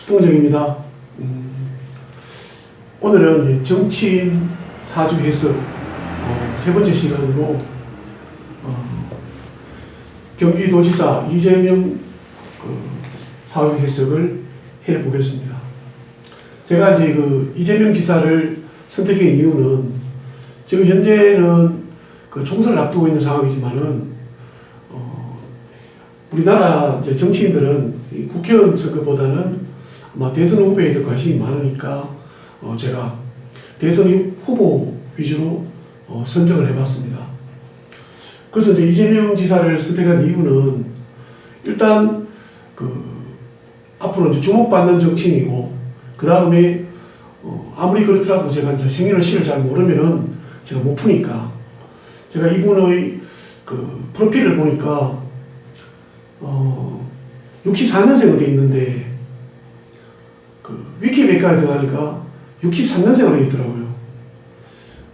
수풍정입니다. 오늘은 이제 정치인 사주 해석 세 번째 시간으로 경기도지사 이재명 사주 해석을 해보겠습니다. 제가 이제 이재명 지사를 선택한 이유는 지금 현재는 총선을 앞두고 있는 상황이지만은 우리나라 이제 정치인들은 국회의원 선거보다는 아마 대선 후보에 더 관심이 많으니까 제가 대선 후보 위주로 선정을 해봤습니다. 그래서 이제 이재명 지사를 선택한 이유는 일단 앞으로 이제 주목받는 정치인이고 그 다음에 아무리 그렇더라도 제가 이제 생년월일을 잘 모르면은 제가 못 푸니까 제가 이분의 프로필을 보니까 64년생으로 되어 있는데 위키백과에 들어가니까 63년생으로 되어 있더라고요.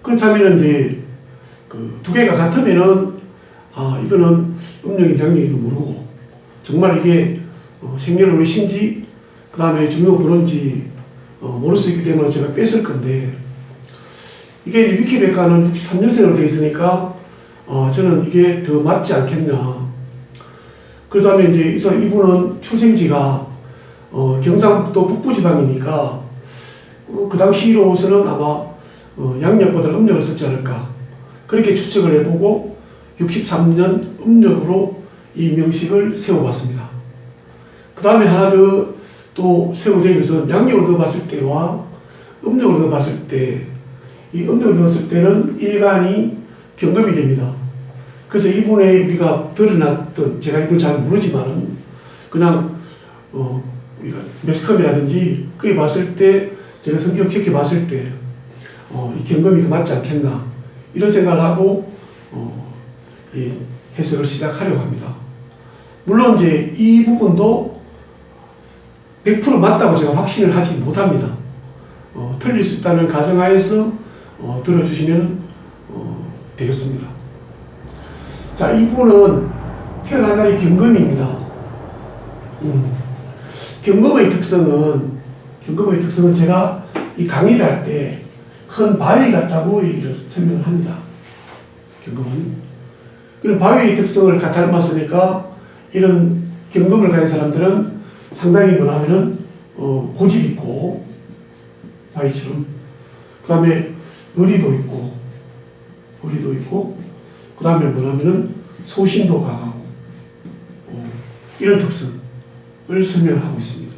그렇다면 이제 두 개가 같으면은 이거는 음력인지 양력인지도 모르고 정말 이게 생년월일인지 그 다음에 중요번호인지 모를 수 있기 때문에 제가 뺐을 건데 이게 위키백과는 63년생으로 되어 있으니까 저는 이게 더 맞지 않겠냐. 그 다음에 이제 이분은 출생지가 경상북도 북부지방이니까 그 당시로서는 아마 양력보다 음력을 썼지 않을까 그렇게 추측을 해보고 63년 음력으로 이 명식을 세워봤습니다. 그 다음에 하나 더 또 세워진 것은 양력으로 넣어봤을 때와 음력으로 넣어봤을 때 이 음력으로 넣었을 때는 일간이 경금이 됩니다. 그래서 이분의 우리가 드러났던, 제가 이분을 잘 모르지만은 그냥 우리가 매스컴이라든지 그게 봤을 때 제가 성격 체크 봤을 때 이 경금이 더 맞지 않겠나 이런 생각을 하고 이 해석을 시작하려고 합니다. 물론 이제 이 부분도 100% 맞다고 제가 확신을 하지 못합니다. 틀릴 수 있다는 가정하에서 들어주시면 되겠습니다. 자, 이분은 태어난 날이 경금입니다. 경금의 특성은 제가 이 강의를 할 때 큰 바위 같다고 설명을 합니다. 경금은. 그런 바위의 특성을 닮았으니까 이런 경금을 가진 사람들은 상당히 뭐냐면은 고집 있고 바위처럼 그 다음에 의리도 있고 그 다음에 뭐냐면은 소신도 강하고 이런 특성을 설명하고 있습니다.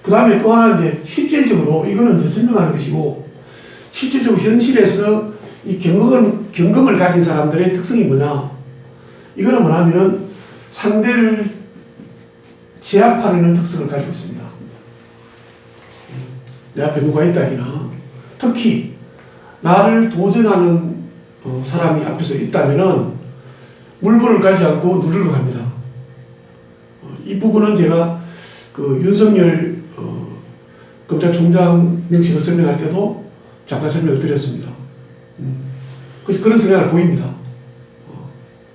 그 다음에 또 하나 이제 실질적으로 이거는 이제 설명하는 것이고 실질적으로 현실에서 이 경금을 가진 사람들의 특성이 뭐냐 이거는 뭐냐면은 상대를 제압하려는 특성을 가지고 있습니다. 내 앞에 누가 있다기나 특히 나를 도전하는 사람이 앞에서 있다면은 물불을 가지 않고 누르러 갑니다. 이 부분은 제가 윤석열 검찰총장 명식을 설명할 때도 잠깐 설명을 드렸습니다. 그래서 그런 성향을 보입니다.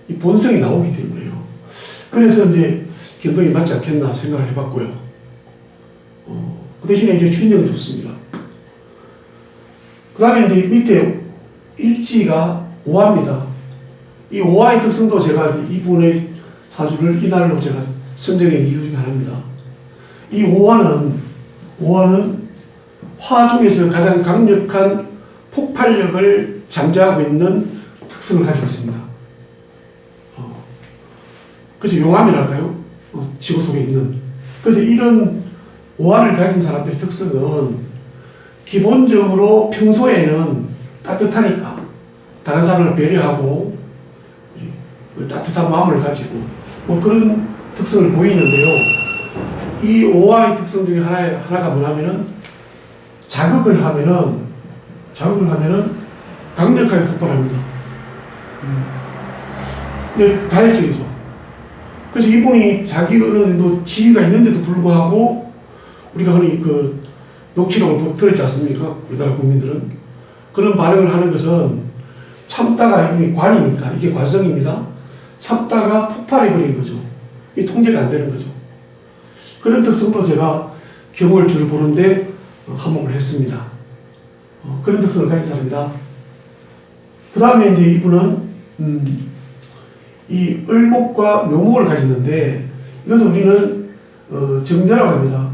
이 본성이 나오기 때문에요. 그래서 이제 경금이 맞지 않겠나 생각을 해봤고요. 그 대신에 이제 추인력은 좋습니다. 그 다음에 이제 밑에 일지가 오화입니다. 이 오화의 특성도 제가 이분의 사주를 이날로 제가 선정한 이유 중에 하나입니다. 이 오화는 화 중에서 가장 강력한 폭발력을 잠재하고 있는 특성을 가지고 있습니다. 그래서 용암이랄까요? 지구 속에 있는. 그래서 이런 오화를 가진 사람들의 특성은 기본적으로 평소에는 따뜻하니까 다른 사람을 배려하고 따뜻한 마음을 가지고 그런 특성을 보이는데요. 이 오화의 특성 중에 하나가 뭐냐면은 자극을 하면은 강력하게 폭발합니다. 근데 다혈적이죠. 그래서 이분이 자기 어느 정도 지위가 있는데도 불구하고 우리가 흔히 녹취록을 들었지 않습니까? 우리나라 국민들은. 그런 반응을 하는 것은 참다가 이분이 관이니까 이게 관성입니다. 참다가 폭발해버리는 거죠. 이 통제가 안 되는 거죠. 그런 특성도 제가 경월주를 보는데 한몫을 했습니다. 그런 특성을 가진 사람이다. 그 다음에 이제 이분은 이 을목과 묘목을 가지는데 이것을 우리는 정제라고 합니다.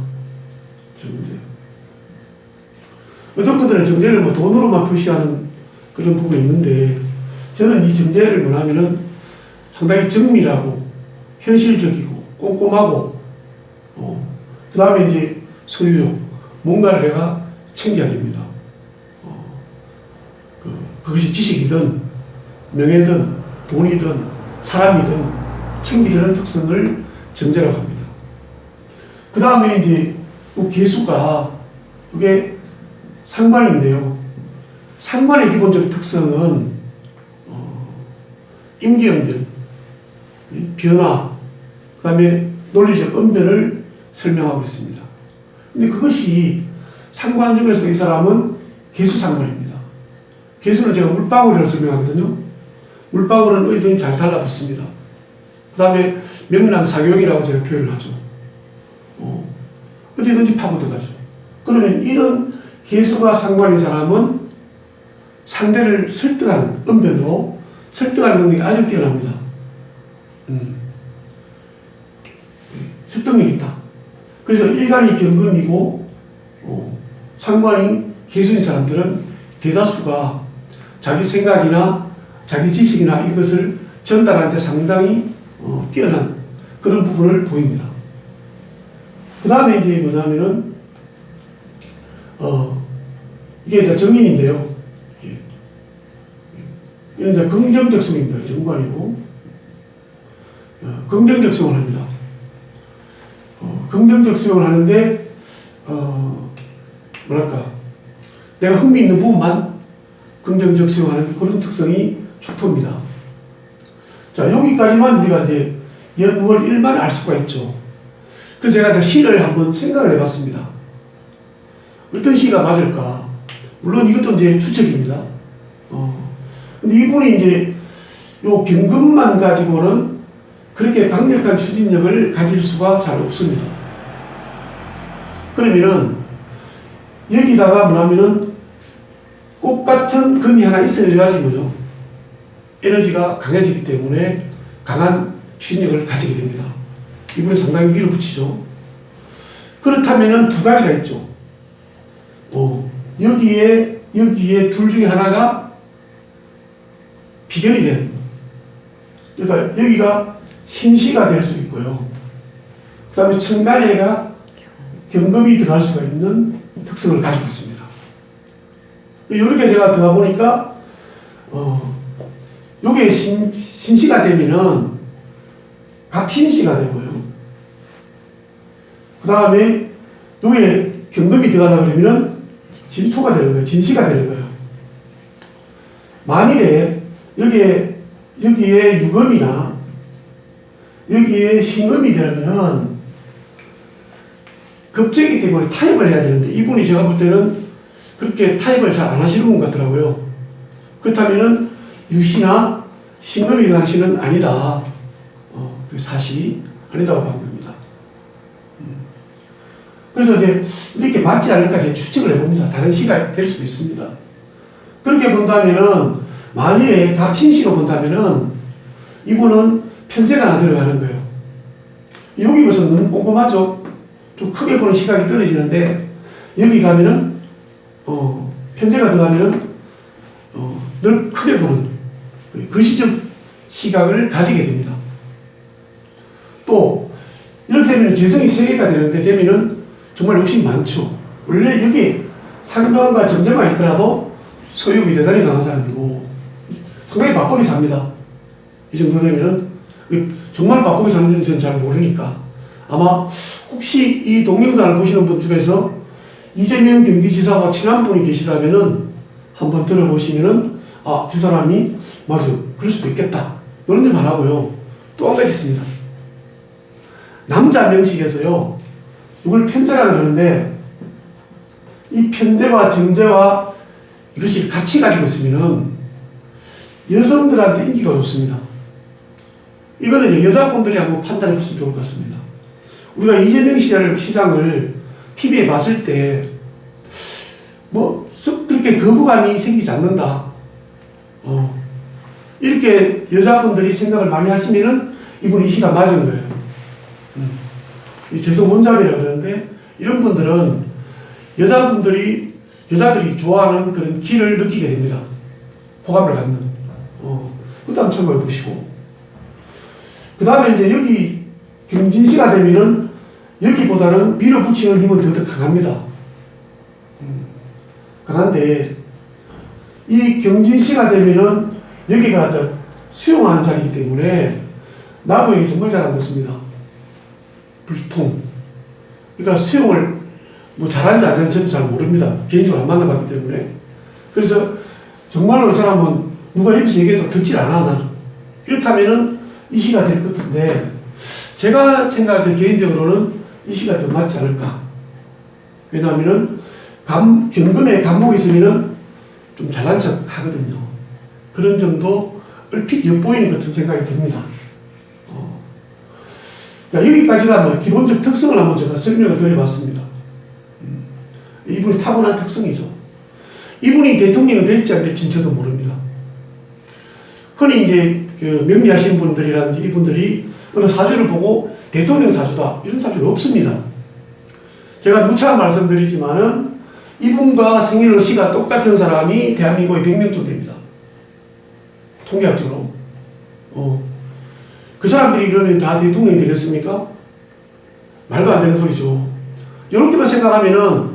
정제. 어떤 분들은 정제를 뭐 돈으로만 표시하는 그런 부분이 있는데 저는 이 정제를 뭐냐면은 상당히 정밀하고 현실적이고 꼼꼼하고 그 다음에 이제 소유욕 뭔가를 내가 챙겨야 됩니다. 그것이 지식이든 명예든 돈이든 사람이든 챙기려는 특성을 정제라고 합니다. 그 다음에 이제 그 개수가 그게 상관인데요. 상관의 기본적인 특성은 임기응변, 변화, 그 다음에 논리적 언변을 설명하고 있습니다. 근데 그것이 상관 중에서 이 사람은 개수상관입니다. 개수는 제가 물방울이라고 설명하거든요. 물방울은 어디든 잘 달라붙습니다. 그 다음에 명랑사교이라고 제가 표현을 하죠. 어디든지 파고 들어가죠. 그러면 이런 개수가 상관인 사람은 상대를 설득하는 언변으로 설득하는 능력이 아주 뛰어납니다. 설득력이 있다. 그래서 일간이 경금이고 상관이 개수인 사람들은 대다수가 자기 생각이나 자기 지식이나 이것을 전달하는 데 상당히 뛰어난 그런 부분을 보입니다. 그 다음에 이제 뭐냐면은 이게 이제 정인인데요. 이런 이제 긍정적 성입니다. 정관이고 긍정적 성을 합니다. 긍정적 수용을 하는데 뭐랄까 내가 흥미있는 부분만 긍정적 수용하는 그런 특성이 축토입니다. 자, 여기까지만 우리가 이제 연월 일만 알 수가 있죠. 그래서 제가 시를 한번 생각을 해봤습니다. 어떤 시가 맞을까? 물론 이것도 이제 추측입니다. 근데 이분이 이제 요 경금만 가지고는 그렇게 강력한 추진력을 가질 수가 잘 없습니다. 그러면은 여기다가 뭐냐면은 꽃 같은 금이 하나 있어야지 뭐죠. 에너지가 강해지기 때문에 강한 추진력을 가지게 됩니다. 이분이 상당히 밀어붙이죠. 그렇다면은 두 가지가 있죠. 여기에 둘 중에 하나가 비견이 되는 겁니다. 그러니까 여기가 흰시가 될 수 있고요. 그 다음에 청간에가 경금이 들어갈 수가 있는 특성을 가지고 있습니다. 이렇게 제가 들어가 보니까 요게 신시가 되면은 갑흰시가 되고요. 그 다음에 요게 경금이 들어가려고 그러면은 진토가 되는 거예요. 진시가 되는 거예요. 만일에 여기에 유금이나 여기에 신금이 되려면 급제이기 때문에 타협을 해야 되는데 이분이 제가 볼 때는 그렇게 타협을 잘 안 하시는 분 같더라고요. 그렇다면은 유시나 신금이 들어가는 시는 아니다. 사시 아니다고 본 겁니다. 그래서 이제 이렇게 맞지 않을까 제가 추측을 해봅니다. 다른 시가 될 수도 있습니다. 그렇게 본다면은 만일에 갑신시로 본다면은 이분은 편제가 하나 들어가는 거예요. 여기 벌써 너무 꼼꼼하죠? 좀 크게 보는 시각이 떨어지는데 여기 가면은 편제가 들어가면은 늘 크게 보는 거시적 시각을 가지게 됩니다. 또 이렇게 되면 재성이 3개가 되면은 정말 욕심이 많죠. 원래 여기 상관과 정제만 있더라도 소유욕이 대단히 강한 사람이고 상당히 바쁘게 삽니다. 이 정도 되면은 정말 바쁘게 사는지는 저는 잘 모르니까 아마 혹시 이 동영상을 보시는 분 중에서 이재명 경기지사와 친한 분이 계시다면은 한번 들어보시면은 저 사람이 맞아 그럴 수도 있겠다 이런 데만 하고요. 또 한 가지 있습니다. 남자 명식에서요 이걸 편제라고 하는데 이 편제와 정제와 이것이 같이 가지고 있으면은 여성들한테 인기가 좋습니다. 이거는 여자분들이 한번 판단해 보시면 좋을 것 같습니다. 우리가 이재명 시장을 TV에 봤을 때 뭐 그렇게 거부감이 생기지 않는다. 이렇게 여자분들이 생각을 많이 하시면은 이분이 이 시가 맞은 거예요. 이 재성혼잡이라 그러는데 이런 분들은 여자들이 좋아하는 그런 기를 느끼게 됩니다. 호감을 갖는. 그것도 한번 참고해 보시고. 그 다음에 이제 여기 경진시가 되면은 여기보다는 밀어붙이는 힘은 더 강합니다. 강한데 이 경진시가 되면은 여기가 수용하는 자리이기 때문에 나무에게 정말 잘 안 듣습니다. 불통. 그러니까 수용을 뭐 잘하는지 안 하는지 저도 잘 모릅니다. 개인적으로 안 만나봤기 때문에. 그래서 정말로 이 사람은 누가 옆에서 얘기해도 듣질 않아, 나는. 이렇다면은 이 시가 될 것 같은데, 제가 생각할 때 개인적으로는 이 시가 더 맞지 않을까. 왜냐하면은 경금에 간목이 있으면은 좀 잘난 척 하거든요. 그런 점도 얼핏 엿보이는 것 같은 생각이 듭니다. 여기까지가 뭐 기본적 특성을 한번 제가 설명을 드려봤습니다. 이분이 타고난 특성이죠. 이분이 대통령이 될지 안 될지 저도 모릅니다. 흔히 이제 그 명리하신 분들이라든지 이분들이 어느 사주를 보고 대통령 사주다 이런 사주는 없습니다. 제가 누차 말씀드리지만은 이분과 생일월시가 똑같은 사람이 대한민국에 100명쯤 됩니다. 통계학적으로. 그 사람들이 그러면 다 대통령이 되겠습니까? 말도 안 되는 소리죠. 이렇게만 생각하면은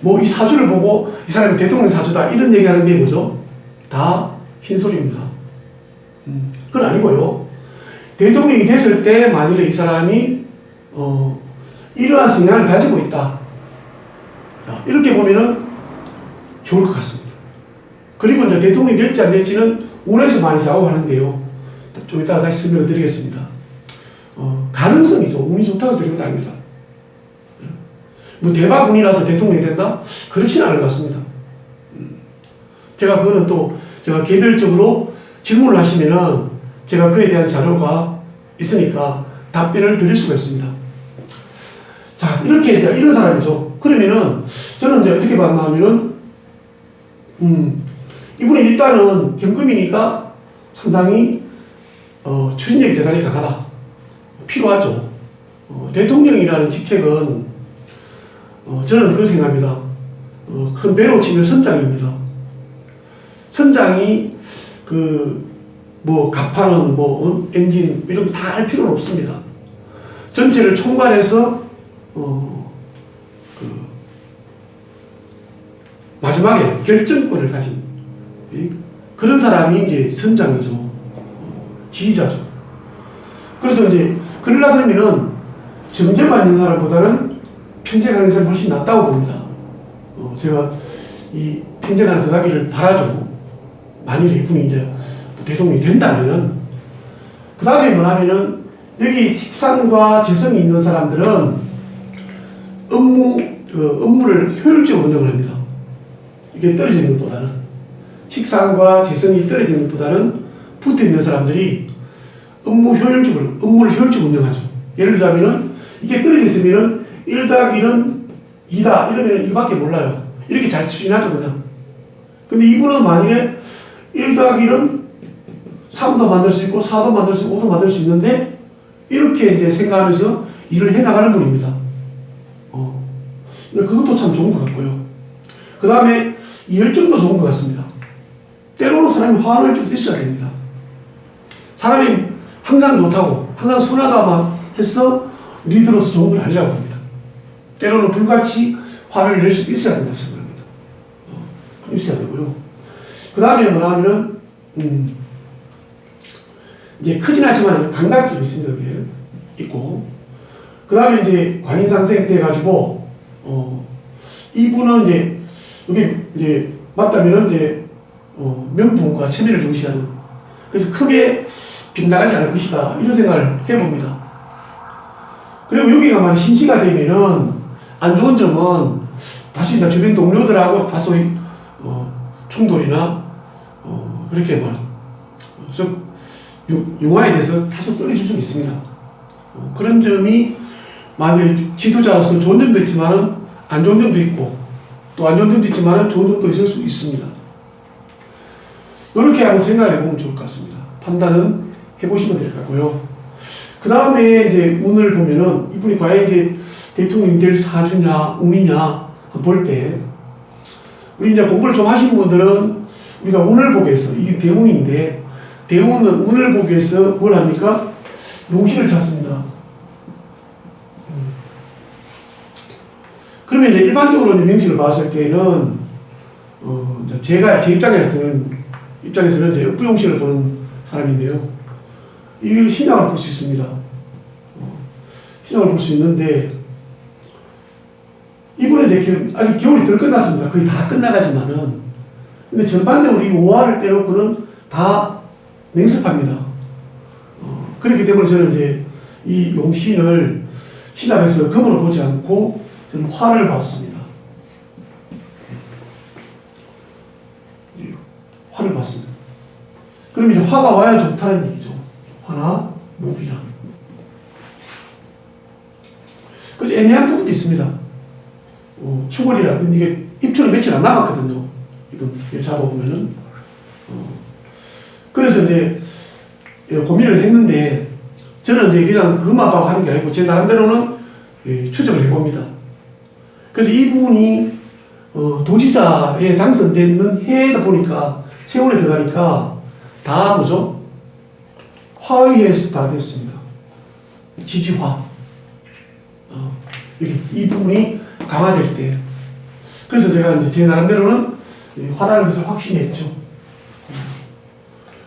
뭐 이 사주를 보고 이 사람이 대통령 사주다 이런 얘기하는 게 뭐죠? 다 흰소리입니다. 그건 아니고요. 대통령이 됐을 때 만일에 이 사람이 이러한 성향을 가지고 있다. 이렇게 보면은 좋을 것 같습니다. 그리고 이제 대통령이 될지 안 될지는 운에서 많이 작용하는데요. 좀 이따가 다시 설명을 드리겠습니다. 가능성이죠. 운이 좋다고 되는 것도 아닙니다. 뭐 대박 운이라서 대통령이 된다? 그렇지는 않을 것 같습니다. 제가 그거는 또 제가 개별적으로 질문을 하시면은 제가 그에 대한 자료가 있으니까 답변을 드릴 수가 있습니다. 자, 이렇게 이제 이런 사람이죠. 그러면은 저는 이제 어떻게 봤나 하면은 이분이 일단은 경금이니까 상당히 추진력이 대단히 강하다. 필요하죠. 대통령이라는 직책은 저는 그렇게 생각합니다. 큰 배로 치면 선장입니다. 선장이 뭐 갑판은 뭐 엔진 이런 거 다 할 필요는 없습니다. 전체를 총괄해서 마지막에 결정권을 가진 그런 사람이 이제 선장이죠. 지휘자죠. 그래서 이제 그러려 그러면은 정제만 있는 사람보다는 평정하는 사람이 훨씬 낫다고 봅니다. 제가 이 평정하는 들어가기를 바라죠. 만일에 이분이 이제 대통령이 된다면은 그 다음에 뭐냐면은 여기 식상과 재성이 있는 사람들은 업무를 효율적으로 운영을 합니다. 이게 떨어지는 것보다는 식상과 재성이 떨어지는 것보다는 붙어 있는 사람들이 업무를 효율적으로 운영하죠. 예를 들자면은 이게 떨어져 있으면은 1+1은 2다 이러면 이거밖에 몰라요. 이렇게 잘 추진하죠 그냥. 근데 이분은 만일에 1+1은 3도 만들 수 있고 4도 만들 수 있고 5도 만들 수 있는데 이렇게 이제 생각하면서 일을 해나가는 분입니다. 그것도 참 좋은 것 같고요. 그 다음에 이 열정도 좋은 것 같습니다. 때로는 사람이 화낼 줄도 있어야 됩니다. 사람이 항상 좋다고 항상 순하다만 해서 리더로서 좋은 건 아니라고 봅니다. 때로는 불같이 화를 낼 수도 있어야 된다고 생각합니다. 있어야 되고요. 그 다음에 뭐냐면은 이제 크진 않지만 감각이 좀 있습니다. 여기에 있고 그 다음에 이제 관인상생 때 가지고 이분은 이제 여기 이제 맞다면은 이제 명분과 체면을 중시하는 그래서 크게 빗나가지 않을 것이다 이런 생각을 해봅니다. 그리고 여기가 만약 신시가 되면은 안 좋은 점은 다시 주변 동료들하고 다소 충돌이나 그렇게 융화에 대해서 다소 떨어질 수 있습니다. 그런 점이 만약 지도자로서 좋은 점도 있지만은 안 좋은 점도 있고 또 안 좋은 점도 있지만 좋은 점도 있을 수 있습니다. 이렇게 한번 생각해 보면 좋을 것 같습니다. 판단은 해보시면 될 것 같고요. 그 다음에 이제 운을 보면은 이분이 과연 이제 대통령이 될 사주냐, 운이냐 볼 때 우리 이제 공부를 좀 하신 분들은 우리가 운을 보기 위해서 이게 대운인데 대운은 운을 보기 위해서 뭘 합니까? 용신을 찾습니다. 그러면 이제 일반적으로 명식을 봤을 때는 제가 제 입장에서는 이제 읍부용신을 보는 사람인데요. 이걸 신약을 볼 수 있습니다. 신약을 볼 수 있는데 이번에 이제 아직 겨울이 덜 끝났습니다. 거의 다 끝나가지만은 근데 전반적으로 이 5화를 빼놓고는 다 냉습합니다. 그렇기 때문에 저는 이제 이 용신을 신약에서 금으로 보지 않고 저는 화를 봤습니다. 화를 봤습니다. 그럼 이제 화가 와야 좋다는 얘기죠. 화나 목이나. 그래서 애매한 부분도 있습니다. 추월이라 이게 입춘이 며칠 안 남았거든요. 이분 잡아보면은. 그래서 이제 고민을 했는데 저는 이제 그냥 그것만 봐고 하는 게 아니고 제 나름대로는 추적을 해봅니다. 그래서 이분이 도지사에 당선되는 해다 보니까 세월에 들어가니까 다 뭐죠? 화의에서 다 됐습니다. 지지화. 이렇게 이 부분이 강화될 때. 그래서 제가 이제 제 나름대로는 화라는 것을 확신했죠.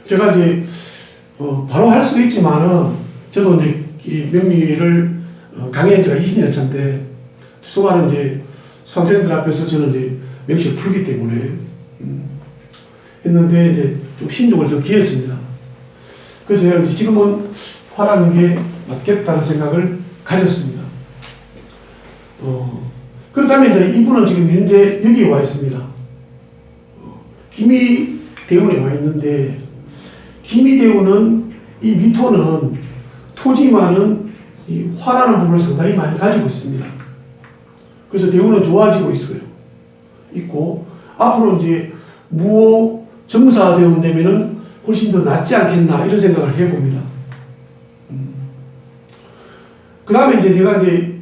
제가 이제 바로 할 수도 있지만은 저도 이제 이 명리를 강의한 지가 20년 차인데 수많은 이제 수강생들 앞에서 저는 이제 명식을 풀기 때문에 했는데 이제 좀 신중을 더 기했습니다. 그래서 지금은 화라는 게 맞겠다는 생각을 가졌습니다. 그렇다면 이제 이분은 지금 현재 여기에 와 있습니다. 기미대운에 와 있는데 기미대운은 이 미토는 토지만은 이 화라는 부분을 상당히 많이 가지고 있습니다. 그래서 대운은 좋아지고 있고 앞으로 이제 무호 정사 대운 되면은 훨씬 더 낫지 않겠나 이런 생각을 해봅니다. 그 다음에 이제 제가 이제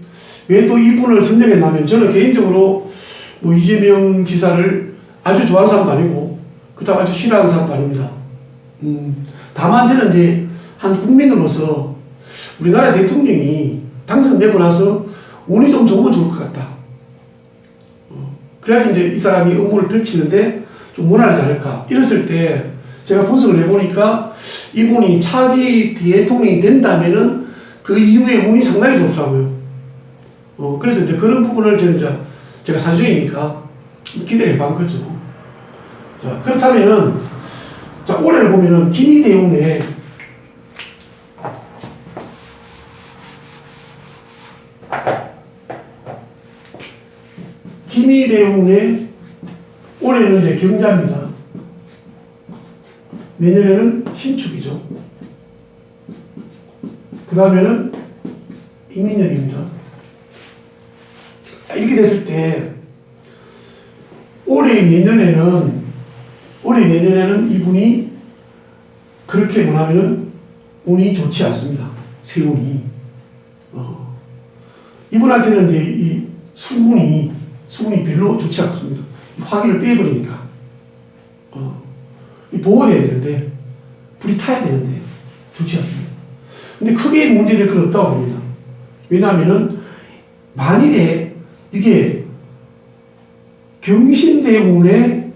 왜 또 이분을 선정했냐면 저는 개인적으로 뭐 이재명 지사를 아주 좋아하는 사람도 아니고 그렇다고 아주 싫어하는 사람도 아닙니다. 다만 저는 이제 한 국민으로서 우리나라 대통령이 당선되고 나서 운이 좀 좋으면 좋을 것 같다. 그래야지 이제 이 사람이 업무를 펼치는데 좀 원활하지 않을까. 이랬을 때 제가 분석을 해보니까 이분이 차기 대통령이 된다면은 그 이후에 운이 상당히 좋더라고요. 그래서 이제 그런 부분을 저는 이제 제가 사주이니까 기대를 해본 거죠. 자, 그렇다면은, 자, 올해를 보면은 기미대운에 올해는 이제 경자입니다. 내년에는 신축이죠. 그 다음에는 이민년입니다. 자, 이렇게 됐을 때 올해 내년에는 이분이 그렇게 뭐냐면은 운이 좋지 않습니다. 세운이. 이분한테는 이제 이 수운이 별로 좋지 않습니다. 화기를 빼버리니까. 보호돼야 되는데, 불이 타야 되는데, 좋지 않습니다. 근데 크게 문제될 건 없다고 봅니다. 왜냐하면은, 만일에 이게 경신대운의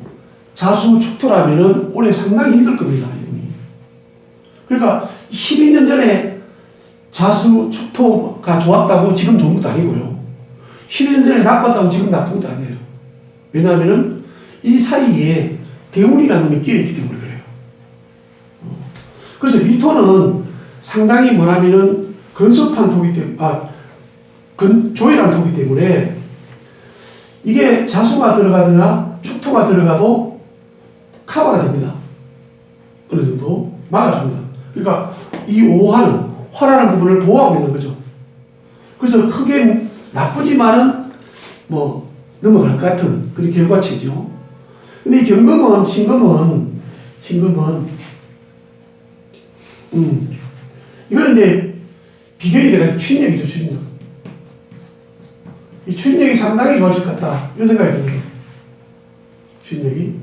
자수축토라면은 올해 상당히 힘들 겁니다. 이분이. 그러니까 12년 전에 자수축토가 좋았다고 지금 좋은 것도 아니고요. 12년 전에 나빴다고 지금 나쁜 것도 아니에요. 왜냐하면은 이 사이에 대운이라는 놈이 끼어있기 때문에 그래요. 그래서 미토는 상당히 뭐냐면은 근섭한 토기 때문에, 조일한 토기 때문에 이게 자수가 들어가거나 축토가 들어가도 커버가 됩니다. 어느 정도 막아줍니다. 그러니까 이 오화는 화라는 부분을 보호하고 있는 거죠. 그래서 크게 나쁘지만은 뭐 넘어갈 것 같은 그런 결과치죠. 근데 이 신금은 이거는 이제 비결이 돼가지고 추진력이죠. 추진력. 이 추진력이 상당히 좋아질 것 같다 이런 생각이 듭니다. 추진력이.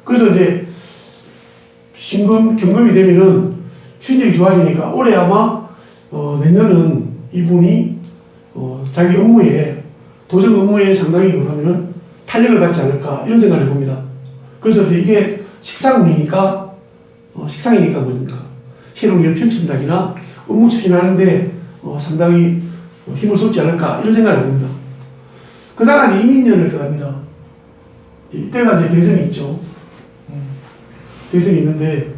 그래서 이제 경금이 되면은 추진력이 좋아지니까 올해 아마 내년은 이분이 자기 업무에 도정 업무에 상당히 그러면 탄력을 받지 않을까 이런 생각을 해봅니다. 그래서 이제 이게 식상이니까 뭐입니까? 새로운 일 펼친다기나 업무 추진하는데 상당히 힘을 쏟지 않을까 이런 생각을 해봅니다. 그다가 이제 이민년을 들어갑니다. 이때가 이제 대선이 있죠. 대선이 있는데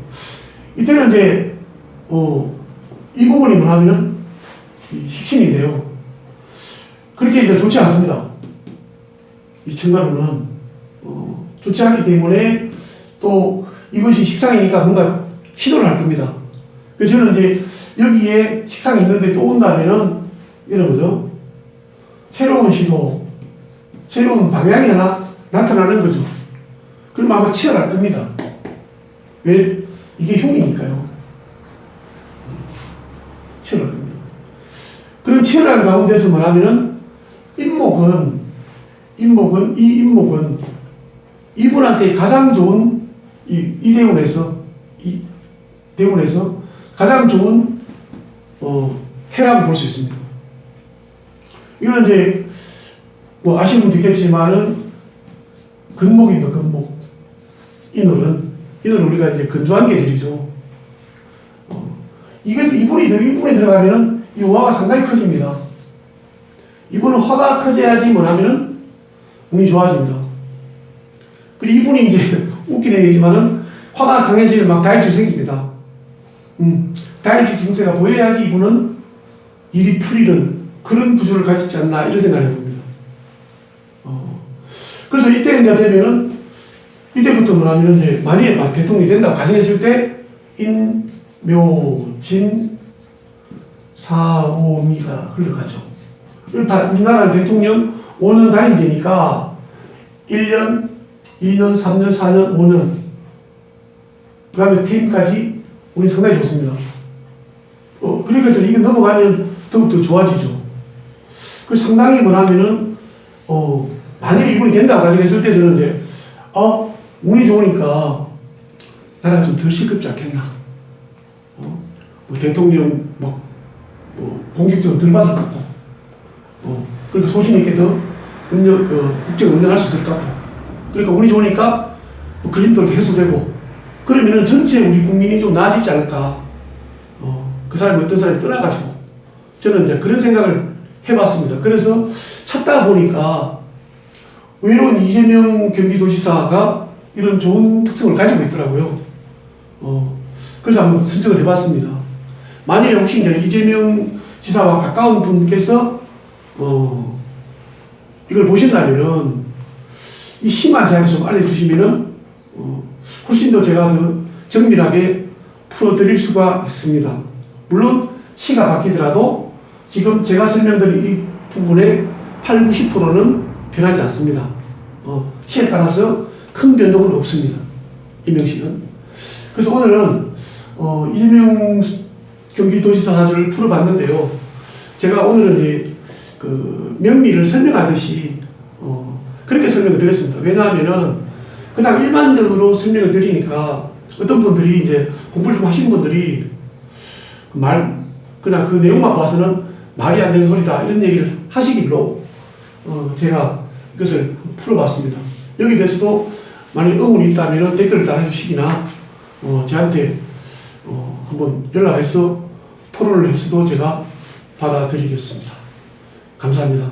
이때는 이제 이 부분이 뭐냐면 식신인데요. 그렇게 이제 좋지 않습니다. 이 천간으로는 좋지 않기 때문에 또 이것이 식상이니까 뭔가 시도를 할 겁니다. 그래서 저는 이제 여기에 식상이 있는데 또 온다면은 이런 거죠. 새로운 시도, 새로운 방향이 하나 나타나는 거죠. 그럼 아마 치열할 겁니다. 왜? 이게 흉이니까요. 치열할 겁니다. 그런 치열한 가운데서 뭐냐면은 인목은 이분한테 가장 좋은 이 대운에서 가장 좋은 해라고 볼 수 있습니다. 이건 이제 뭐 아시는 분도 있겠지만은 근목입니다. 근목. 인월은 우리가 이제 건조한 계절이죠. 이분이 들어가면은 이 화가 상당히 커집니다. 이분은 화가 커져야지 뭐냐면은 운이 좋아집니다. 그리고 이분이 이제 웃긴 얘기지만은 화가 강해지면 막 다혈질 생깁니다. 다혈질 증세가 보여야지 이분은 일이 풀리는 그런 구조를 가지지 않나 이런 생각을 해봅니다. 그래서 이때 이제 되면은 이때부터 뭐냐면 이제 만약에 대통령이 된다고 가정했을 때 인묘진 사오미가 흘러가죠. 우리나라 대통령 5년 단임제니까 1년, 2년, 3년, 4년, 5년 그 다음에 퇴임까지 우리 상당히 좋습니다. 그러니까 이게 넘어가면 더욱더 좋아지죠. 그래서 상당히 뭐냐면은 만일에 이분이 된다고 가정했을 때 저는 이제 운이 좋으니까 나라가 좀 덜 시급지 않겠나. 뭐 대통령 뭐 공직도 덜 받을 것 같고 그러니까 소신 있게 더 국정을 운영할 수 있을 것 같고 그러니까 운이 좋으니까 그림도 해소되고 그러면은 전체 우리 국민이 좀 나아지지 않을까. 그 사람이 어떤 사람이 떠나가지고 저는 이제 그런 생각을 해봤습니다. 그래서 찾다 보니까 의외로 이재명 경기도지사가 이런 좋은 특성을 가지고 있더라고요. 그래서 한번 선정을 해봤습니다. 만일에 혹시 이제 이재명 지사와 가까운 분께서 이걸 보신다면은 이 시만 저한테 좀 알려주시면은 훨씬 더 제가 더 정밀하게 풀어드릴 수가 있습니다. 물론 시가 바뀌더라도 지금 제가 설명드린 이 부분의 8, 90%는 변하지 않습니다. 시에 따라서 큰 변동은 없습니다. 이명식은. 그래서 오늘은 이재명 경기도지사 사주를 풀어봤는데요. 제가 오늘은 이제 그 명리를 설명하듯이 그렇게 설명을 드렸습니다. 왜냐하면은 그냥 일반적으로 설명을 드리니까 어떤 분들이 이제 공부를 좀 하신 분들이 그냥 그 내용만 봐서는 말이 안 되는 소리다 이런 얘기를 하시길로 제가 이것을 풀어봤습니다. 여기 대해서도 만약 의문이 있다면 댓글을 달아주시기나 저한테 한번 연락해서 토론을 해서도 제가 받아드리겠습니다. 감사합니다.